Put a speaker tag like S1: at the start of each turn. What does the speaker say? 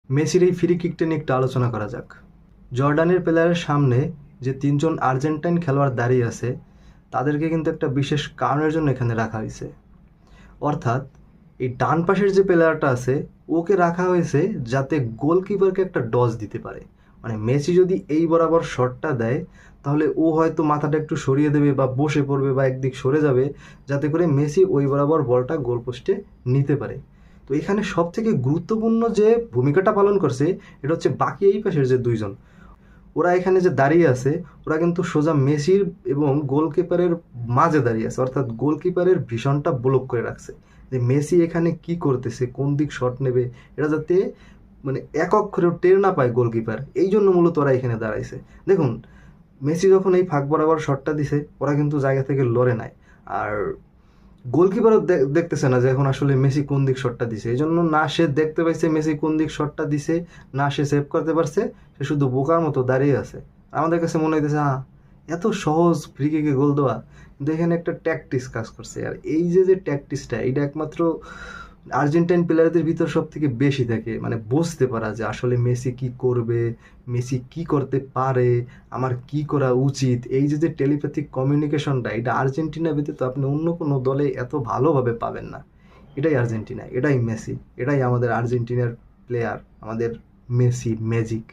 S1: মেসির এই ফ্রি কিকটা নিয়ে একটু আলোচনা করা যাক। জর্ডানের প্লেয়ারের সামনে যে তিনজন আর্জেন্টাইন খেলোয়াড় দাঁড়িয়ে আছে তাদেরকে কিন্তু একটা বিশেষ কারণের জন্য এখানে রাখা হয়েছে। অর্থাৎ এই ডান পাশের যে প্লেয়ারটা আছে ওকে রাখা হয়েছে যাতে গোলকিপারকে একটা ডজ দিতে পারে। মানে মেসি যদি এই বরাবর শটটা দেয় তাহলে ও হয়তো মাথাটা একটু সরিয়ে দেবে বা বসে পড়বে বা একদিক সরে যাবে, যাতে করে মেসি ওই বরাবর বলটা গোলপোস্টে নিতে পারে। তো এখানে সব থেকে গুরুত্বপূর্ণ যে ভূমিকাটা পালন করছে এটা হচ্ছে বাকি এই পাশের যে দুইজন, ওরা এখানে যে দাঁড়িয়ে আছে ওরা কিন্তু সোজা মেসির এবং গোলকিপারের মাঝে দাঁড়িয়ে আছে, অর্থাৎ গোলকিপারের ভিশনটা ব্লক করে রাখছে যে মেসি এখানে কি করতেছে, কোন দিক শট নেবে, এটা যাতে মানে এক অক্ষরেও টের না পায় গোলকিপার। এই জন্য মূলত ওরা এখানে দাঁড়াইছে। দেখুন, মেসি যখন এই ফাঁক বরাবর শটটা দিছে ওরা কিন্তু জায়গা থেকে লড়ে নাই, আর গোলকিপারও দেখতেছে না যে এখন আসলে মেসি কোন দিক শটটা দিছে। এই জন্য না সে দেখতে পাইছে মেসি কোন দিক শটটা দিছে, না সে সেভ করতে পারছে, সে শুধু বোকার মতো দাঁড়িয়ে আছে। আমাদের কাছে মনে হইতেছে হ্যাঁ, এত সহজ ফ্রি কিকে গোল দেওয়া, কিন্তু এখানে একটা ট্যাকটিক্স কাজ করছে। আর এই যে যে ট্যাকটিক্সটা এটা একমাত্র আর্জেন্টাইন প্লেয়ারদের ভিতর সব থেকে বেশি থাকে, মানে বুঝতে পারা যে আসলে মেসি কি করবে, মেসি কি করতে পারে, আমার কি করা উচিত। এই যে যে টেলিপ্যাথিক কমিউনিকেশনটা এটা আর্জেন্টিনা ব্যতীত আপনি অন্য কোনো দলে এত ভালোভাবে পাবেন না। এটাই আর্জেন্টিনা, এটাই মেসি, এটাই আমাদের আর্জেন্টিনার প্লেয়ার, আমাদের মেসি ম্যাজিক।